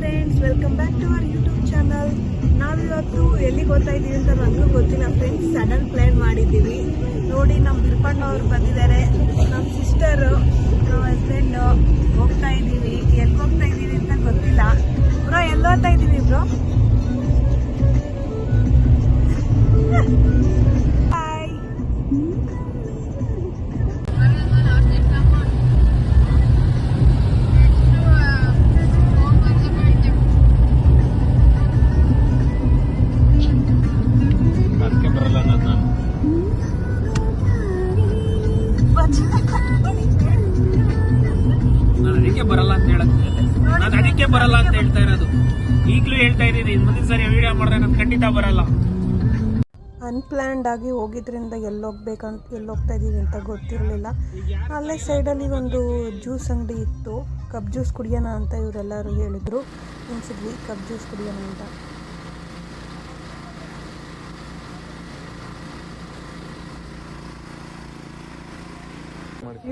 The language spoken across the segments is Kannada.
Friends, welcome back to our YouTube channel. ನಾವಿವತ್ತು ಎಲ್ಲಿಗೆ ಹೋಗ್ತಾ ಇದ್ದೀವಿ ಅಂತ ನನಗೂ ಗೊತ್ತಿಲ್ಲ ಫ್ರೆಂಡ್ಸ್. ಸಡನ್ ಪ್ಲ್ಯಾನ್ ಮಾಡಿದ್ದೀವಿ. ನೋಡಿ, ನಮ್ಮ ಬಿಲ್ಪಣ್ಣ ಅವ್ರು ಬಂದಿದ್ದಾರೆ, ನಮ್ಮ ಸಿಸ್ಟರು, ನಮ್ಮ ಹಸ್ಬೆಂಡು. ಹೋಗ್ತಾ ಇದ್ದೀವಿ. ಎಲ್ಲಿ ಹೋಗ್ತಾ ಇದ್ದೀವಿ ಅಂತ ಗೊತ್ತಿಲ್ಲ. ಬ್ರೋ, ಎಲ್ಲಿ ಹೋಗ್ತಾ ಇದ್ದೀವಿ ಬ್ರೋ? ಹಾಯ್. ಬರಲ್ಲ ಅಂತ ಹೇಳ್ತಾ ಇರೋದು. ಈಗಲೂ ಹೇಳ್ತಾ ಇದ್ದೀನಿ, ಮುಂದಿನ ಸರಿ ವಿಡಿಯೋ ಮಾಡಿದ್ರೆ ನಾನು ಖಂಡಿತ ಬರಲ್ಲ. ಅನ್ಪ್ಲ್ಯಾನ್ಡ್ ಆಗಿ ಹೋಗಿದ್ರಿಂದ ಎಲ್ಲಿ ಹೋಗ್ತಾ ಇದ್ದೀವಿ ಅಂತ ಗೊತ್ತಿರಲಿಲ್ಲ. ಅಲ್ಲೇ ಸೈಡಲ್ಲಿ ಒಂದು ಜ್ಯೂಸ್ ಅಂಗಡಿ ಇತ್ತು. ಕಪ್ ಜ್ಯೂಸ್ ಕುಡಿಯೋಣ ಅಂತ ಇವರೆಲ್ಲರೂ ಹೇಳಿದ್ರು. ಅನಿಸಿದ್ವಿ ಕಪ್ ಜ್ಯೂಸ್ ಕುಡಿಯೋಣ ಅಂತ.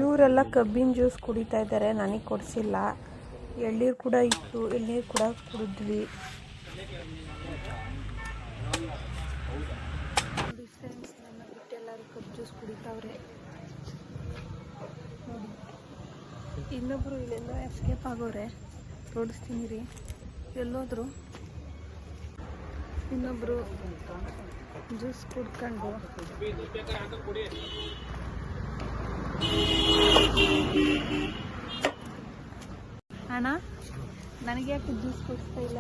ಇವರೆಲ್ಲ ಕಬ್ಬಿನ ಜ್ಯೂಸ್ ಕುಡಿತಾ ಇದ್ದಾರೆ. ನನಗೆ ಕೊಡಿಸಿಲ್ಲ. ಎಳ್ನೀರು ಕೂಡ ಇತ್ತು, ಎಳ್ನೀರು ಕೂಡ ಕುಡಿದ್ವಿ. ಫ್ರೆಂಡ್ಸ್, ನನ್ನ ಬಿಟ್ಟು ಎಲ್ಲರೂ ಕಬ್ಬು ಜ್ಯೂಸ್ ಕುಡಿತಾವ್ರೆ ನೋಡಿ. ಇನ್ನೊಬ್ರು ಇಲ್ಲೆಲ್ಲ ಎಸ್ಕೇಪ್ ಆಗೋರೆ. ತೋರಿಸ್ತೀನಿ ರೀ, ಎಲ್ಲೋದ್ರು. ಇನ್ನೊಬ್ರು ಜ್ಯೂಸ್ ಕುಡ್ಕೊಂಡು ಅಣ್ಣ, ನನಗೆ ಯಾಕೆ ಜ್ಯೂಸ್ ಕೊಡಿಸ್ತಾ ಇಲ್ಲ?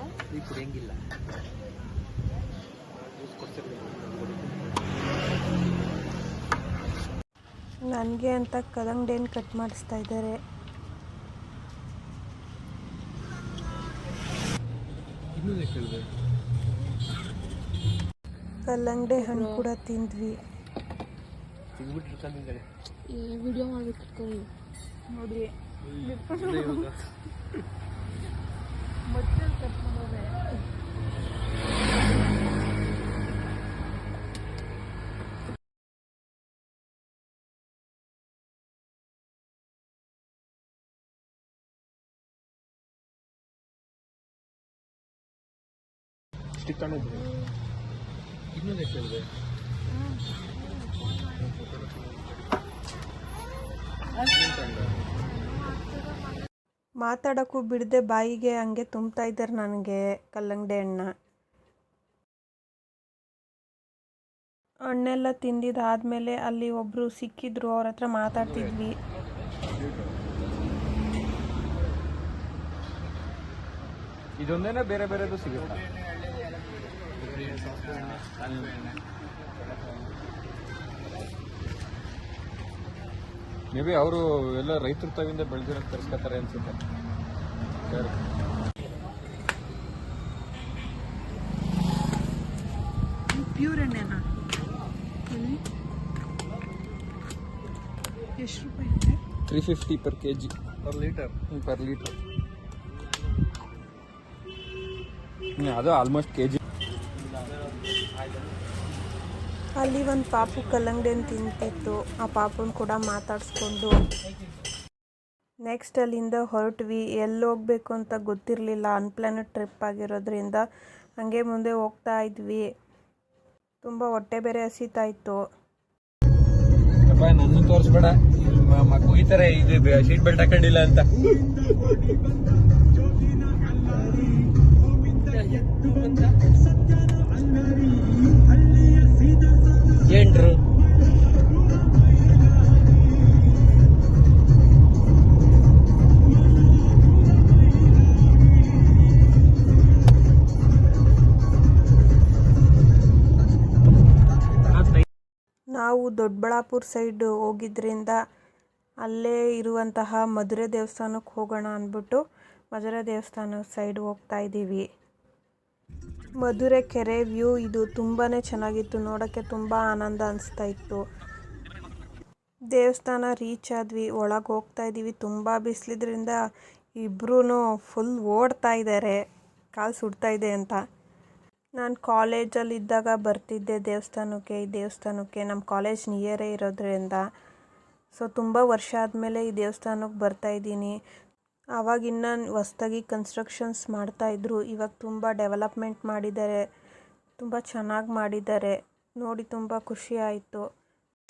ನನಗೆ ಅಂತ ಕಲ್ಲಂಗಡಿಯನ್ನು ಕಟ್ ಮಾಡಿಸ್ತಾ ಇದ್ದಾರೆ. ಕಲ್ಲಂಗಡಿ ಹಣ್ಣು ಕೂಡ ತಿಂದ್ವಿ. ವಿಡಿಯೋ ಮಾಡ್ಬೇಕು ನೋಡಿ. ಮತ್ತೆ ಕಟ್ ಮಾಡೋರೆ. ಮಾತಾಡೋಕ್ಕೂ ಬಿಡದೆ ಬಾಯಿಗೆ ಹಂಗೆ ತುಂಬ್ತಾ ಇದ್ದಾರೆ ನನಗೆ ಕಲ್ಲಂಗಡಿ ಹಣ್ಣೆಲ್ಲ ತಿಂದಿದ್ದಾದ್ಮೇಲೆ ಅಲ್ಲಿ ಒಬ್ಬರು ಸಿಕ್ಕಿದ್ರು. ಅವ್ರ ಹತ್ರ ಮಾತಾಡ್ತಿದ್ವಿ. ಇದೊಂದೇನೆ ಬೇರೆ ಬೇರೆದು ಸಿಗುತ್ತೆ. ಮೇ ಬಿ ಅವರು ಎಲ್ಲ ರೈತರ ತವಿಂದ ಬೆಳೆದಿರೋದು ತರಿಸ್ಕೊತಾರೆ ಅನ್ಸುತ್ತೆ. ಪ್ಯೂರ್ ಎಣ್ಣೆನಾ? ಎಷ್ಟು ರೂಪಾಯಿ ಇದೆ? 350 per kg per liter. ಅದು ಆಲ್ಮೋಸ್ಟ್ ಕೆಜಿ. ಅಲ್ಲಿ ಒಂದು ಪಾಪು ಕಲ್ಲಂಗಡಿಯನ್ನು ತಿಂತಿತ್ತು. ಆ ಪಾಪುನ ಕೂಡ ಮಾತಾಡಿಸ್ಕೊಂಡು ನೆಕ್ಸ್ಟ್ ಅಲ್ಲಿಂದ ಹೊರಟ್ವಿ. ಎಲ್ಲಿ ಹೋಗ್ಬೇಕು ಅಂತ ಗೊತ್ತಿರಲಿಲ್ಲ. ಅನ್ಪ್ಲಾನೆಡ್ ಟ್ರಿಪ್ ಆಗಿರೋದ್ರಿಂದ ಹಂಗೆ ಮುಂದೆ ಹೋಗ್ತಾ ಇದ್ವಿ. ತುಂಬ ಹೊಟ್ಟೆ ಬೇರೆ ಹಸಿತಾ ಇತ್ತು. ನನ್ನ ತೋರಿಸ್ಬೇಡ, ಮಗು ಈ ತರ ಇದು ಸೀಟ್ ಬೆಲ್ಟ್ ಹಾಕೊಂಡಿಲ್ಲ ಅಂತ. ಏನ್ರು ನಾವು ದೊಡ್ಡಬಳ್ಳಾಪುರ ಸೈಡ್ ಹೋಗಿದ್ರಿಂದ ಅಲ್ಲೇ ಇರುವಂತಹ ಮಧುರೆ ದೇವಸ್ಥಾನಕ್ಕೆ ಹೋಗೋಣ ಅಂದ್ಬಿಟ್ಟು ಮಧುರೆ ದೇವಸ್ಥಾನ ಸೈಡ್ ಹೋಗ್ತಾ ಇದ್ದೀವಿ. ಮಧುರೆ ಕೆರೆ ವ್ಯೂ ಇದು ತುಂಬಾ ಚೆನ್ನಾಗಿತ್ತು. ನೋಡೋಕ್ಕೆ ತುಂಬ ಆನಂದ ಅನಿಸ್ತಾ ಇತ್ತು. ದೇವಸ್ಥಾನ ರೀಚ್ ಆದ್ವಿ. ಒಳಗೆ ಹೋಗ್ತಾ ಇದ್ದೀವಿ. ತುಂಬ ಬಿಸಿಲಿದ್ರಿಂದ ಇಬ್ಬರೂ ಫುಲ್ ಓಡ್ತಾ ಇದ್ದಾರೆ, ಕಾಲು ಸುಡ್ತಾ ಇದೆ ಅಂತ. ನಾನು ಕಾಲೇಜಲ್ಲಿದ್ದಾಗ ಬರ್ತಿದ್ದೆ ಈ ದೇವಸ್ಥಾನಕ್ಕೆ. ನಮ್ಮ ಕಾಲೇಜ್ ನಿಯರೇ ಇರೋದ್ರಿಂದ. ಸೊ ತುಂಬ ವರ್ಷ ಆದಮೇಲೆ ಈ ದೇವಸ್ಥಾನಕ್ಕೆ ಬರ್ತಾಯಿದ್ದೀನಿ. ಆವಾಗಿನ್ನ ಹೊಸ್ದಾಗಿ ಕನ್ಸ್ಟ್ರಕ್ಷನ್ಸ್ ಮಾಡ್ತಾಯಿದ್ರು. ಇವಾಗ ತುಂಬ ಡೆವಲಪ್ಮೆಂಟ್ ಮಾಡಿದ್ದಾರೆ, ತುಂಬ ಚೆನ್ನಾಗಿ ಮಾಡಿದ್ದಾರೆ. ನೋಡಿ ತುಂಬ ಖುಷಿ ಆಯಿತು.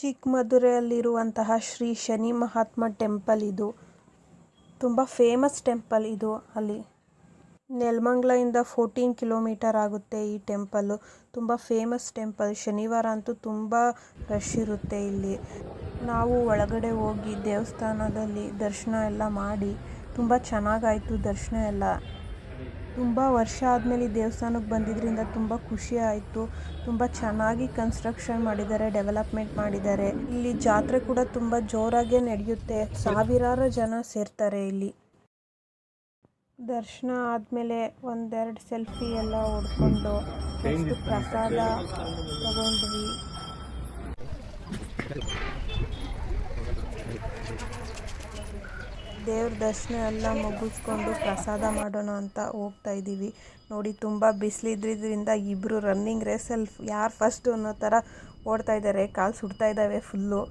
ಚಿಕ್ಕಮದುರೆಯಲ್ಲಿರುವಂತಹ ಶ್ರೀ ಶನಿ ಮಹಾತ್ಮ ಟೆಂಪಲ್ ಇದು. ತುಂಬ ಫೇಮಸ್ ಟೆಂಪಲ್ ಇದು. ಅಲ್ಲಿ ನೆಲಮಂಗಲದಿಂದ 14 ಕಿಲೋಮೀಟರ್ ಆಗುತ್ತೆ ಈ ಟೆಂಪಲ್ಲು. ತುಂಬ ಫೇಮಸ್ ಟೆಂಪಲ್. ಶನಿವಾರ ಅಂತೂ ತುಂಬ ರಶ್ ಇರುತ್ತೆ ಇಲ್ಲಿ. ನಾವು ಒಳಗಡೆ ಹೋಗಿ ದೇವಸ್ಥಾನದಲ್ಲಿ ದರ್ಶನ ಎಲ್ಲ ಮಾಡಿ ತುಂಬ ಚೆನ್ನಾಗಾಯಿತು ದರ್ಶನ ಎಲ್ಲ. ತುಂಬ ವರ್ಷ ಆದಮೇಲೆ ಈ ದೇವಸ್ಥಾನಕ್ಕೆ ಬಂದಿದ್ದರಿಂದ ತುಂಬ ಖುಷಿ ಆಯಿತು. ತುಂಬ ಚೆನ್ನಾಗಿ ಕನ್ಸ್ಟ್ರಕ್ಷನ್ ಮಾಡಿದ್ದಾರೆ, ಡೆವಲಪ್ಮೆಂಟ್ ಮಾಡಿದ್ದಾರೆ. ಇಲ್ಲಿ ಜಾತ್ರೆ ಕೂಡ ತುಂಬ ಜೋರಾಗೇ ನಡೆಯುತ್ತೆ. ಸಾವಿರಾರು ಜನ ಸೇರ್ತಾರೆ ಇಲ್ಲಿ. ದರ್ಶನ ಆದಮೇಲೆ ಒಂದೆರಡು ಸೆಲ್ಫಿ ಎಲ್ಲ ಹೊಡ್ಕೊಂಡು ನೆಕ್ಸ್ಟ್ ಪ್ರಸಾದ ತಗೊಂಡ್ವಿ. ದೇವ್ರ ದರ್ಶನ ಎಲ್ಲ ಮುಗಿಸ್ಕೊಂಡು ಪ್ರಸಾದ ಮಾಡೋಣ ಅಂತ ಹೋಗ್ತಾ ಇದ್ದೀವಿ. ನೋಡಿ ತುಂಬ ಬಿಸಿಲಿದ್ರಿಂದ ಇಬ್ಬರು ರನ್ನಿಂಗ್ ರೇಸಲ್ಲಿ ಯಾರು ಫಸ್ಟು ಅನ್ನೋ ಥರ ಓಡ್ತಾ ಇದ್ದಾರೆ. ಕಾಲು ಸುಡ್ತಾ ಇದ್ದಾವೆ ಫುಲ್ಲು.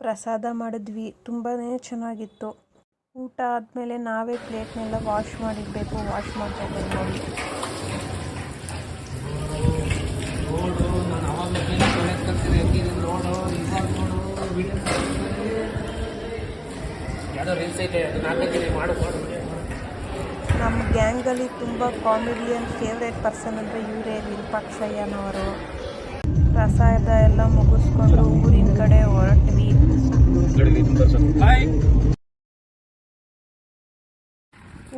ಪ್ರಸಾದ ಮಾಡಿದ್ವಿ. ತುಂಬಾ ಚೆನ್ನಾಗಿತ್ತು. ಊಟ ಆದಮೇಲೆ ನಾವೇ ಪ್ಲೇಟ್ನೆಲ್ಲ ವಾಶ್ ಮಾಡಿರಬೇಕು. ವಾಶ್ ಮಾಡ್ತಾ ಇದ್ದಾರೆ ನೋಡಿ. ನಮ್ಮ ಗ್ಯಾಂಗಲ್ಲಿ ತುಂಬ ಕಾಮಿಡಿಯನ್ ಫೇವ್ರೇಟ್ ಪರ್ಸನ್ ಅಂದರೆ ಇವರೇ, ವಿರೂಪಾಕ್ಷಯ್ಯನವರು. ಪ್ರಸಾದ ಎಲ್ಲ ಮುಗಿಸ್ಕೊಂಡು ಊರಿನ ಕಡೆ ಹೊರಟ್ವಿ.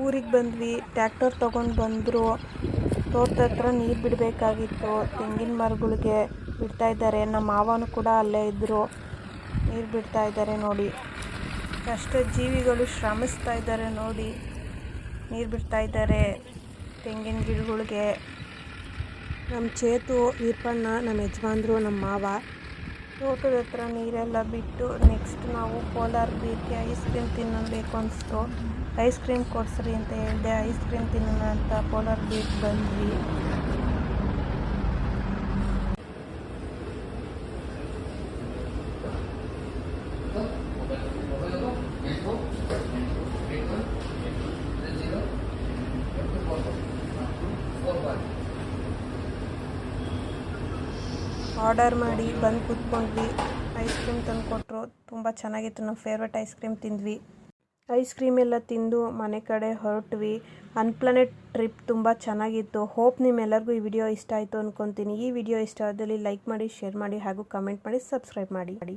ಊರಿಗೆ ಬಂದ್ವಿ. ಟ್ಯಾಕ್ಟರ್ ತೊಗೊಂಡು ಬಂದರು. ತೋಟದ ಹತ್ರ ನೀರು ಬಿಡಬೇಕಾಗಿತ್ತು. ತೆಂಗಿನ ಮರಗಳಿಗೆ ಬಿಡ್ತಾ ಇದ್ದಾರೆ. ನಮ್ಮ ಮಾವನು ಕೂಡ ಅಲ್ಲೇ ಇದ್ದರು. ನೀರು ಬಿಡ್ತಾ ಇದ್ದಾರೆ ನೋಡಿ. ಕಷ್ಟ ಜೀವಿಗಳು ಶ್ರಮಿಸ್ತಾ ಇದ್ದಾರೆ ನೋಡಿ. ನೀರು ಬಿಡ್ತಾ ಇದ್ದಾರೆ ತೆಂಗಿನ ಗಿಡಗಳಿಗೆ. ನಮ್ಮ ಚೇತು, ಈರ್ಪಣ್ಣ, ನಮ್ಮ ಯಜಮಾನ್ರು, ನಮ್ಮ ಮಾವ ತೋಟದ ಹತ್ರ ನೀರೆಲ್ಲ ಬಿಟ್ಟು ನೆಕ್ಸ್ಟ್ ನಾವು ಕೋಲಾರ ಬೀಚ್ಗೆ ಐಸ್ ಕ್ರೀಮ್ ತಿನ್ನಬೇಕು ಅನಿಸ್ತು. ಐಸ್ ಕ್ರೀಮ್ ಕೊಡಿಸ್ರಿ ಅಂತ ಹೇಳಿದೆ. ಐಸ್ ಕ್ರೀಮ್ ತಿನ್ನೋಣ ಅಂತ ಕೋಲಾರ ಬೀಚ್ ಬಂದ್ವಿ. ಆರ್ಡರ್ ಮಾಡಿ ಬಂದು ಕೂತ್ಕೊಂಡ್ವಿ. ಐಸ್ ಕ್ರೀಮ್ ತಂದು ಕೊಟ್ಟರು. ತುಂಬ ಚೆನ್ನಾಗಿತ್ತು. ನಮ್ಮ ಫೇವ್ರೆಟ್ ಐಸ್ ಕ್ರೀಮ್ ತಿಂದ್ವಿ. ಐಸ್ ಕ್ರೀಮ್ ಎಲ್ಲ ತಿಂದು ಮನೆ ಕಡೆ ಹೊರಟ್ವಿ. ಅನ್ಪ್ಲಾನೆಡ್ ಟ್ರಿಪ್ ತುಂಬ ಚೆನ್ನಾಗಿತ್ತು. ಹೋಪ್ ನಿಮ್ಮೆಲ್ಲರಿಗೂ ಈ ವಿಡಿಯೋ ಇಷ್ಟ ಆಯಿತು ಅಂದ್ಕೊತೀನಿ. ಈ ವಿಡಿಯೋ ಇಷ್ಟ ಆದಲ್ಲಿ ಲೈಕ್ ಮಾಡಿ, ಶೇರ್ ಮಾಡಿ ಹಾಗೂ ಕಮೆಂಟ್ ಮಾಡಿ, ಸಬ್ಸ್ಕ್ರೈಬ್ ಮಾಡಿ.